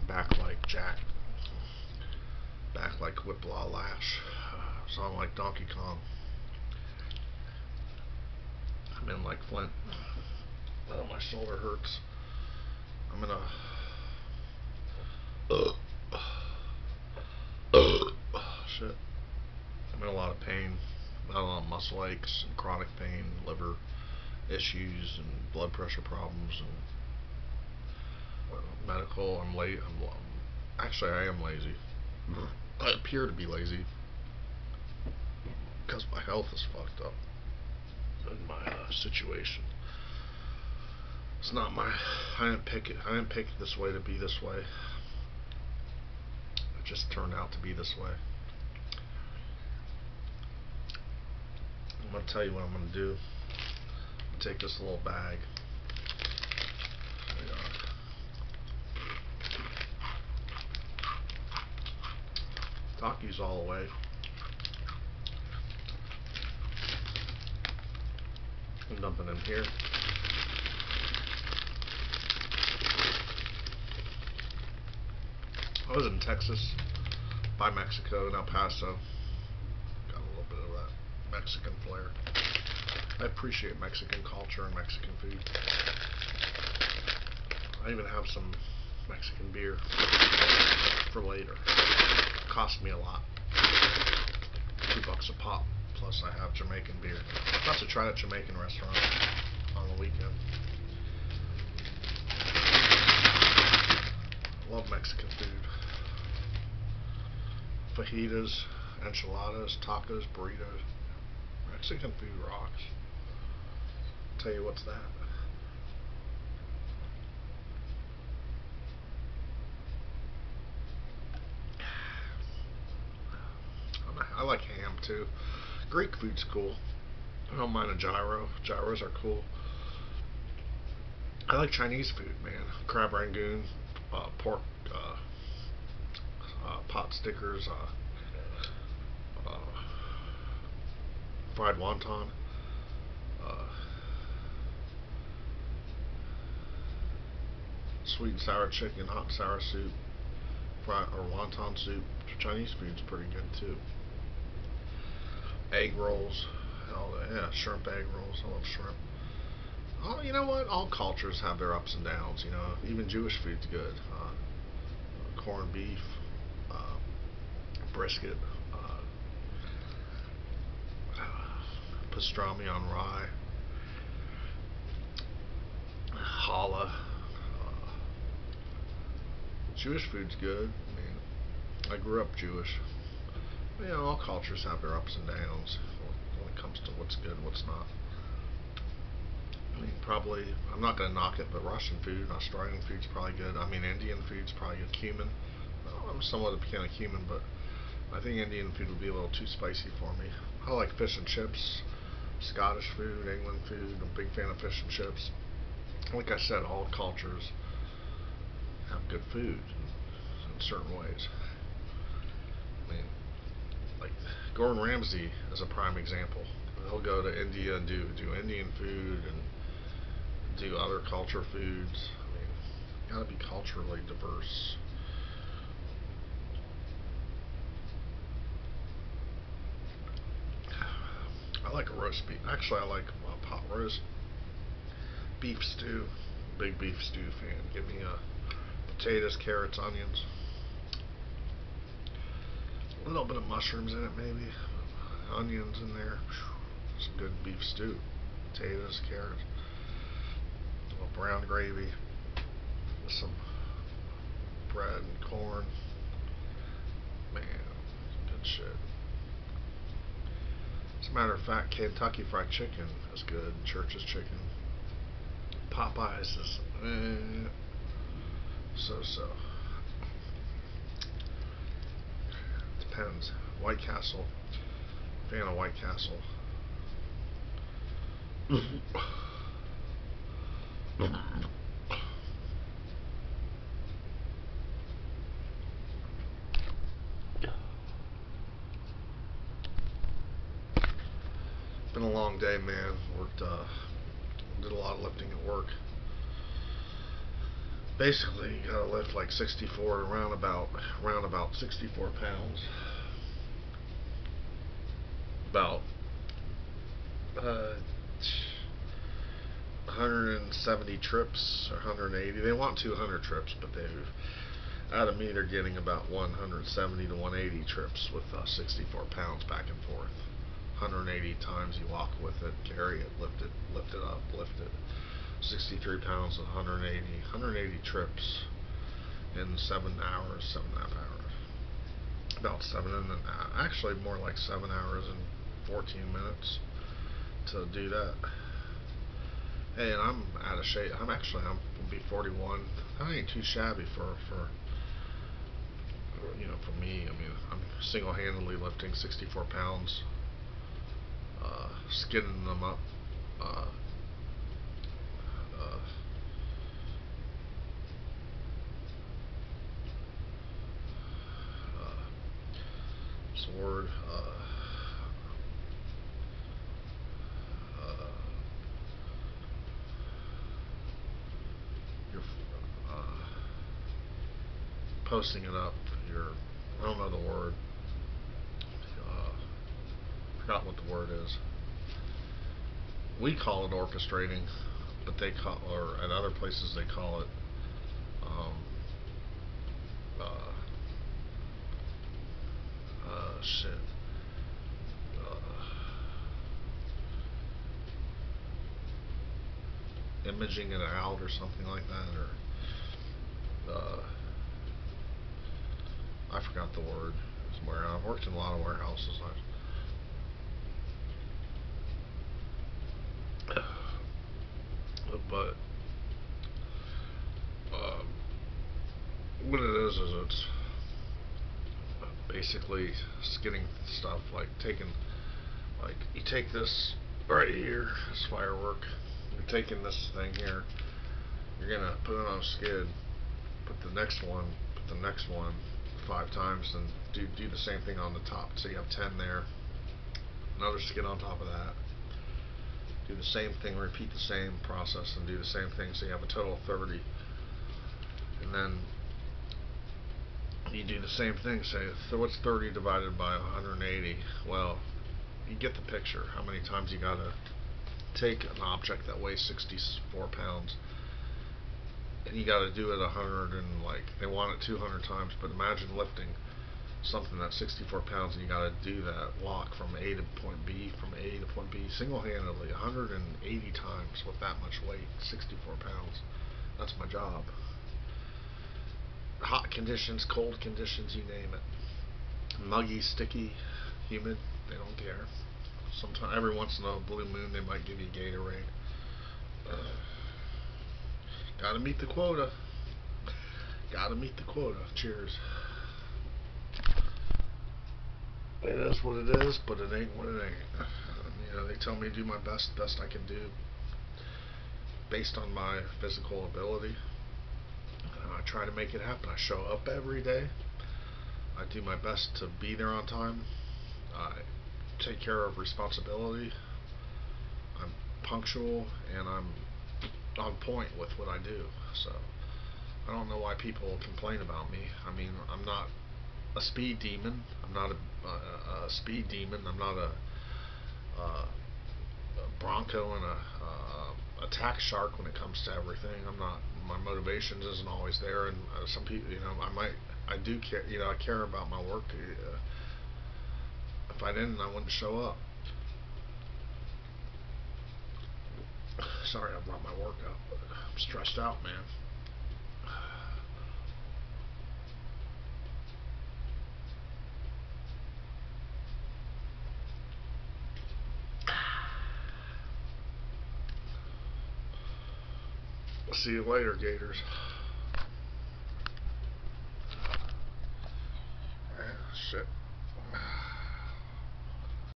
back like Jack, back like Whiplaw Lash, song like Donkey Kong. I'm in like Flint. Oh, my shoulder hurts. I'm in a shit. I'm in a lot of pain. A lot of muscle aches and chronic pain, liver issues, and blood pressure problems, and medical. I'm late. Actually, I am lazy. I appear to be lazy because my health is fucked up in my situation. It's not my. I didn't pick it. I didn't pick this way to be this way. It just turned out to be this way. I'm gonna tell you what I'm gonna do. Take this little bag. Takis all the way. I'm dumping in here. I was in Texas, by Mexico, in El Paso. Got a little bit of that Mexican flair. I appreciate Mexican culture and Mexican food. I even have some Mexican beer for later. It cost me a lot. $2 a pop. Plus I have Jamaican beer. Got to try that Jamaican restaurant on the weekend. Love Mexican food. Fajitas, enchiladas, tacos, burritos. Mexican food rocks. Tell you what's that. I like ham too. Greek food's cool. I don't mind a gyro. Gyros are cool. I like Chinese food, man. Crab rangoon, pork, pot stickers, fried wonton, sweet and sour chicken, hot and sour soup, fried or wonton soup. Chinese food's pretty good too. Egg rolls, yeah, shrimp egg rolls. I love shrimp. Oh, you know what? All cultures have their ups and downs. You know, even Jewish food's good. Corned beef, brisket, pastrami on rye, challah. Jewish food's good. I mean, I grew up Jewish. You know, all cultures have their ups and downs when it comes to what's good and what's not. I mean, probably, I'm not going to knock it, but Russian food, Australian food's probably good. I mean, Indian food's probably good. Cumin. Well, I'm somewhat a fan of cumin, but I think Indian food would be a little too spicy for me. I like fish and chips, Scottish food, England food. I'm a big fan of fish and chips. Like I said, all cultures have good food in certain ways. I mean, like Gordon Ramsay is a prime example. He'll go to India and do Indian food and do other culture foods. I mean, you gotta be culturally diverse. I like a roast beef. Actually, I like pot roast, beef stew. Big beef stew fan. Give me potatoes, carrots, onions, a little bit of mushrooms in it, maybe. Onions in there. Some good beef stew. Potatoes, carrots, a little brown gravy, with some bread and corn. Man, good shit. As a matter of fact, Kentucky Fried Chicken is good. Church's Chicken. Popeyes is so. Depends. White Castle. Fan of White Castle. Been a long day, man. Worked, did a lot of lifting at work. Basically, you gotta lift like 64, around about 64 pounds. About uh, 170 trips or 180. They want 200 trips, but out of me they're getting about 170 to 180 trips with 64 pounds back and forth. 180 times you walk with it, carry it, lift it up, lift it. 63 pounds with 180 trips in 7 hours, 7.5 hours. About actually more like 7 hours and 14 minutes to do that. Hey, and I'm out of shape. I'm gonna be 41. That ain't too shabby for for me. I mean, I'm single-handedly lifting 64 pounds, skinning them up. Uh, uh, Sword. Uh, you're posting it up. You're I don't know the word. Forgot what the word is. We call it orchestrating, but or at other places they call it um, uh, shit. Imaging it out or something like that, or I forgot the word. I've worked in a lot of warehouses. But uh, what it is it's basically skinning stuff, like you take this right here, this firework. You're taking this thing here. You're gonna put it on a skid. Put the next one. Put the next one 5 times, and do the same thing on the top. So you have 10 there. Another skid on top of that. Do the same thing. Repeat the same process and do the same thing. So you have a total of 30. And then you do the same thing. Say, so what's 30 divided by 180? Well, you get the picture. How many times you gotta take an object that weighs 64 pounds, and you got to do it 100 and they want it 200 times. But imagine lifting something that's 64 pounds, and you got to do that walk from A to point B, from A to point B, single-handedly 180 times with that much weight, 64 pounds. That's my job. Hot conditions, cold conditions, you name it. Muggy, sticky, humid, they don't care. Sometimes, every once in a blue moon, they might give you Gatorade. Gotta meet the quota. Gotta meet the quota. Cheers. It is what it is, but it ain't what it ain't. They tell me to do my best I can do based on my physical ability. And I try to make it happen. I show up every day. I do my best to be there on time. I take care of responsibility. I'm punctual, and I'm on point with what I do. So I don't know why people complain about me. I mean, I'm not a speed demon. I'm not a speed demon. I'm not a bronco and a attack shark when it comes to everything. I'm not. My motivations isn't always there, and some people, I do care. I care about my work. If I didn't, I wouldn't show up. Sorry, I brought my work up. I'm stressed out, man. See you later, Gators. Shit.